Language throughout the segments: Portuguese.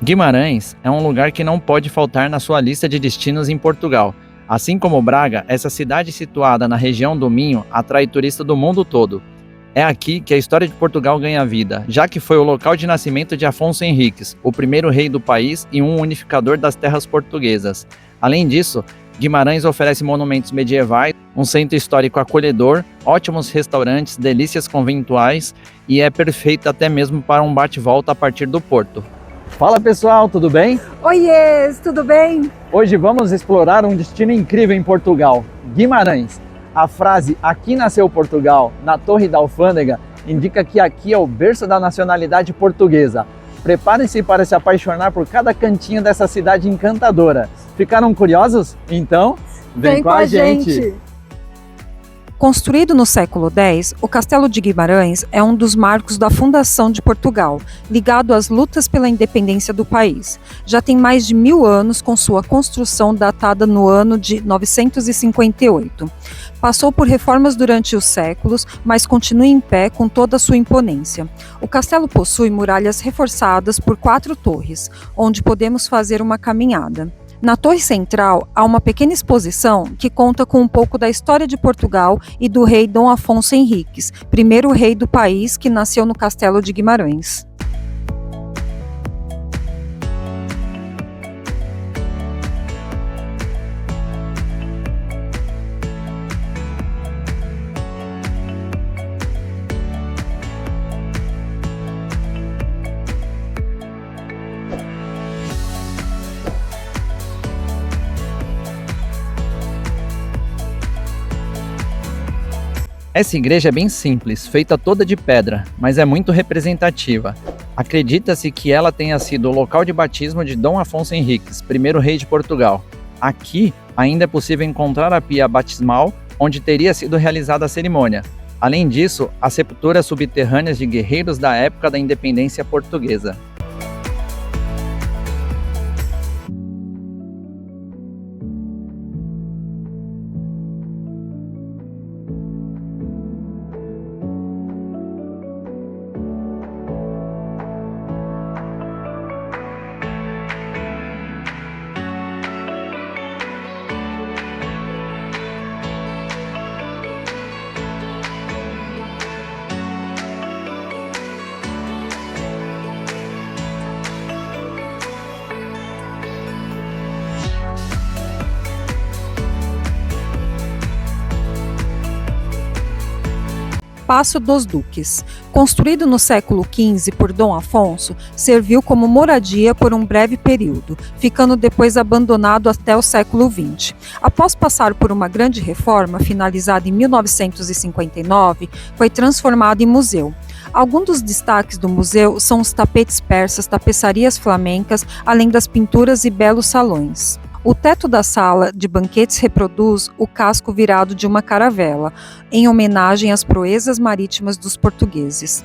Guimarães é um lugar que não pode faltar na sua lista de destinos em Portugal. Assim como Braga, essa cidade situada na região do Minho atrai turistas do mundo todo. É aqui que a história de Portugal ganha vida, já que foi o local de nascimento de Afonso Henriques, o primeiro rei do país e um unificador das terras portuguesas. Além disso, Guimarães oferece monumentos medievais, um centro histórico acolhedor, ótimos restaurantes, delícias conventuais e é perfeito até mesmo para um bate-volta a partir do porto. Fala pessoal, tudo bem? Oiê, tudo bem? Hoje vamos explorar um destino incrível em Portugal, Guimarães. A frase "aqui nasceu Portugal", na Torre da Alfândega, indica que aqui é o berço da nacionalidade portuguesa. Preparem-se para se apaixonar por cada cantinho dessa cidade encantadora. Ficaram curiosos? Então, vem com a gente! Construído no século X, o Castelo de Guimarães é um dos marcos da fundação de Portugal, ligado às lutas pela independência do país. Já tem mais de 1000 anos, com sua construção datada no ano de 958. Passou por reformas durante os séculos, mas continua em pé com toda a sua imponência. O castelo possui muralhas reforçadas por 4 torres, onde podemos fazer uma caminhada. Na torre central, há uma pequena exposição que conta com um pouco da história de Portugal e do rei Dom Afonso Henriques, primeiro rei do país que nasceu no Castelo de Guimarães. Essa igreja é bem simples, feita toda de pedra, mas é muito representativa. Acredita-se que ela tenha sido o local de batismo de Dom Afonso Henriques, primeiro rei de Portugal. Aqui ainda é possível encontrar a pia batismal, onde teria sido realizada a cerimônia. Além disso, há sepulturas subterrâneas de guerreiros da época da independência portuguesa. Paço dos Duques. Construído no século XV por Dom Afonso, serviu como moradia por um breve período, ficando depois abandonado até o século XX. Após passar por uma grande reforma, finalizada em 1959, foi transformado em museu. Alguns dos destaques do museu são os tapetes persas, tapeçarias flamencas, além das pinturas e belos salões. O teto da sala de banquetes reproduz o casco virado de uma caravela, em homenagem às proezas marítimas dos portugueses.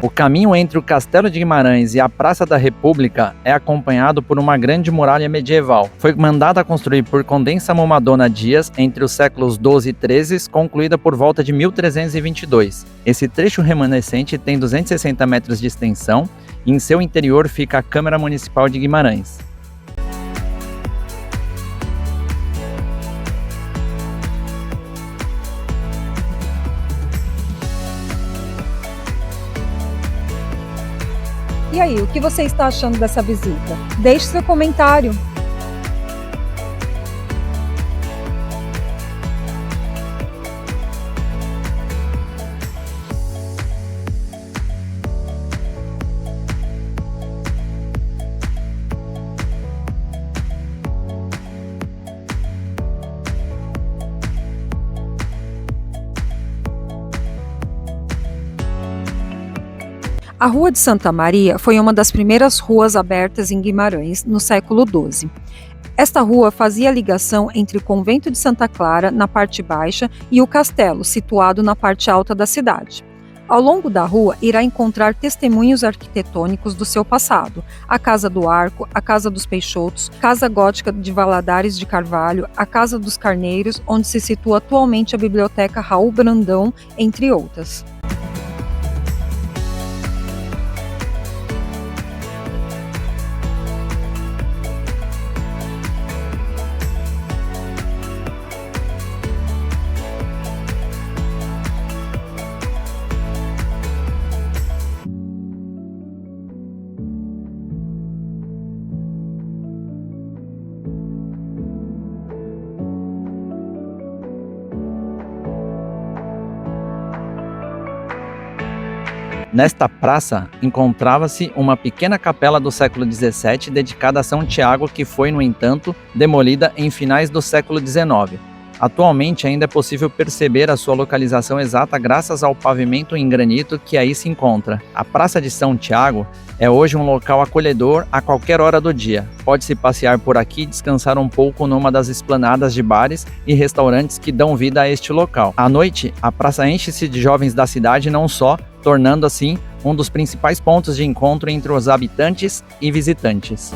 O caminho entre o Castelo de Guimarães e a Praça da República é acompanhado por uma grande muralha medieval. Foi mandada a construir por Condessa Momadona Dias entre os séculos XII e XIII, concluída por volta de 1322. Esse trecho remanescente tem 260 metros de extensão e em seu interior fica a Câmara Municipal de Guimarães. E aí, o que você está achando dessa visita? Deixe seu comentário. A Rua de Santa Maria foi uma das primeiras ruas abertas em Guimarães no século XII. Esta rua fazia a ligação entre o convento de Santa Clara, na parte baixa, e o castelo, situado na parte alta da cidade. Ao longo da rua, irá encontrar testemunhos arquitetônicos do seu passado: a Casa do Arco, a Casa dos Peixotos, Casa Gótica de Valadares de Carvalho, a Casa dos Carneiros, onde se situa atualmente a Biblioteca Raul Brandão, entre outras. Nesta praça encontrava-se uma pequena capela do século XVII dedicada a São Tiago, que foi, no entanto, demolida em finais do século XIX. Atualmente ainda é possível perceber a sua localização exata graças ao pavimento em granito que aí se encontra. A Praça de São Tiago é hoje um local acolhedor a qualquer hora do dia. Pode-se passear por aqui e descansar um pouco numa das esplanadas de bares e restaurantes que dão vida a este local. À noite, a praça enche-se de jovens da cidade, não só, tornando assim um dos principais pontos de encontro entre os habitantes e visitantes.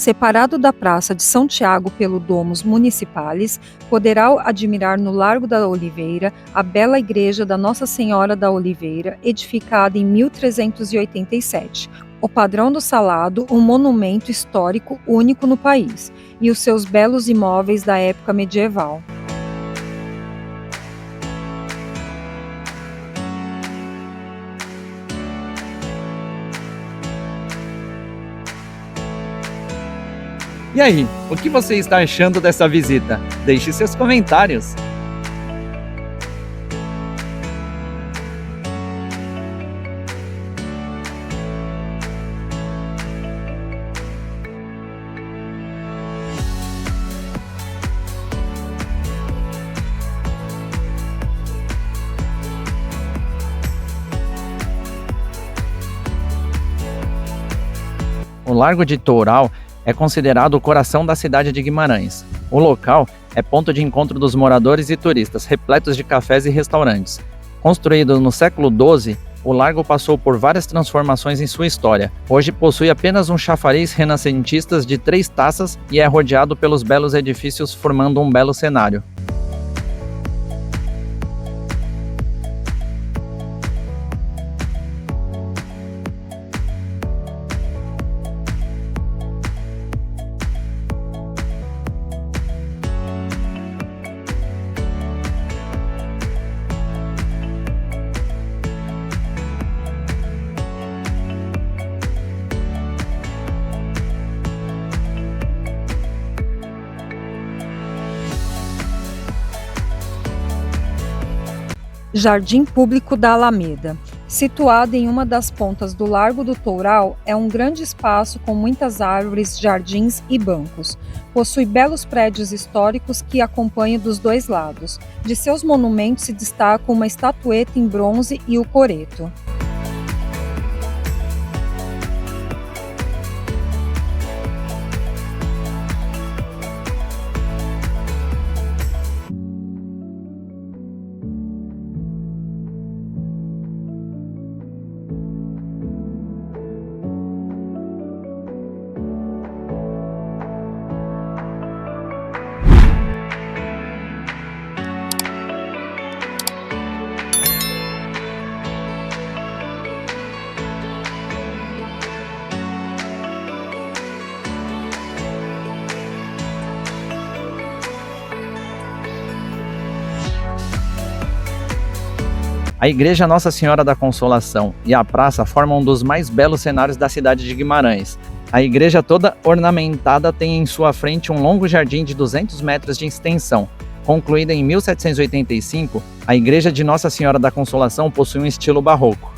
Separado da Praça de São Tiago pelo Domus Municipales, poderá admirar no Largo da Oliveira a bela igreja da Nossa Senhora da Oliveira, edificada em 1387, o Padrão do Salado, um monumento histórico único no país, e os seus belos imóveis da época medieval. E aí, o que você está achando dessa visita? Deixe seus comentários! O Largo de Toural é considerado o coração da cidade de Guimarães. O local é ponto de encontro dos moradores e turistas, repletos de cafés e restaurantes. Construído no século XII, o largo passou por várias transformações em sua história. Hoje possui apenas um chafariz renascentistas de 3 taças e é rodeado pelos belos edifícios, formando um belo cenário. Jardim Público da Alameda. Situado em uma das pontas do Largo do Toural, é um grande espaço com muitas árvores, jardins e bancos. Possui belos prédios históricos que acompanham dos 2 lados. De seus monumentos se destacam uma estatueta em bronze e o coreto. A Igreja Nossa Senhora da Consolação e a praça formam um dos mais belos cenários da cidade de Guimarães. A igreja toda ornamentada tem em sua frente um longo jardim de 200 metros de extensão. Concluída em 1785, a Igreja de Nossa Senhora da Consolação possui um estilo barroco.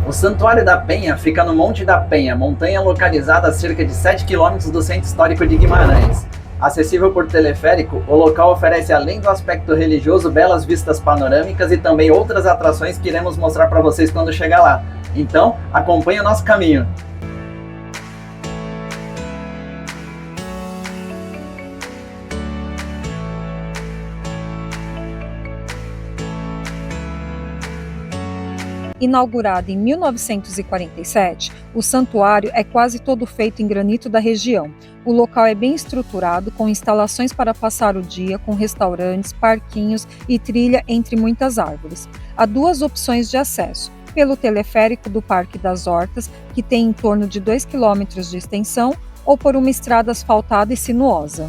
O Santuário da Penha fica no Monte da Penha, montanha localizada a cerca de 7 km do centro histórico de Guimarães. Acessível por teleférico, o local oferece, além do aspecto religioso, belas vistas panorâmicas e também outras atrações que iremos mostrar para vocês quando chegar lá. Então, acompanhe o nosso caminho. Inaugurado em 1947, o santuário é quase todo feito em granito da região. O local é bem estruturado, com instalações para passar o dia, com restaurantes, parquinhos e trilha entre muitas árvores. Há duas opções de acesso: pelo teleférico do Parque das Hortas, que tem em torno de 2 km de extensão, ou por uma estrada asfaltada e sinuosa.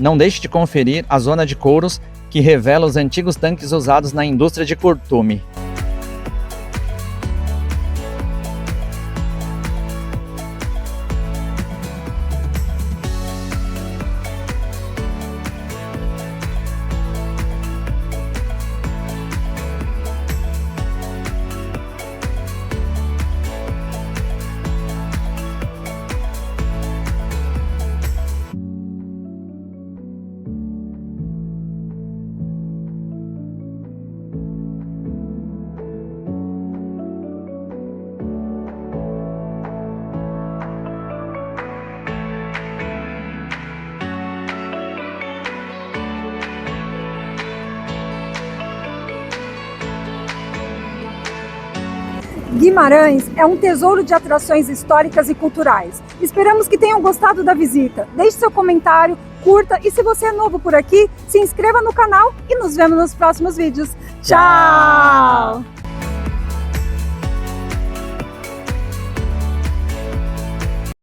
Não deixe de conferir a zona de couros, que revela os antigos tanques usados na indústria de curtume. Guimarães é um tesouro de atrações históricas e culturais. Esperamos que tenham gostado da visita. Deixe seu comentário, curta e se você é novo por aqui, se inscreva no canal e nos vemos nos próximos vídeos. Tchau!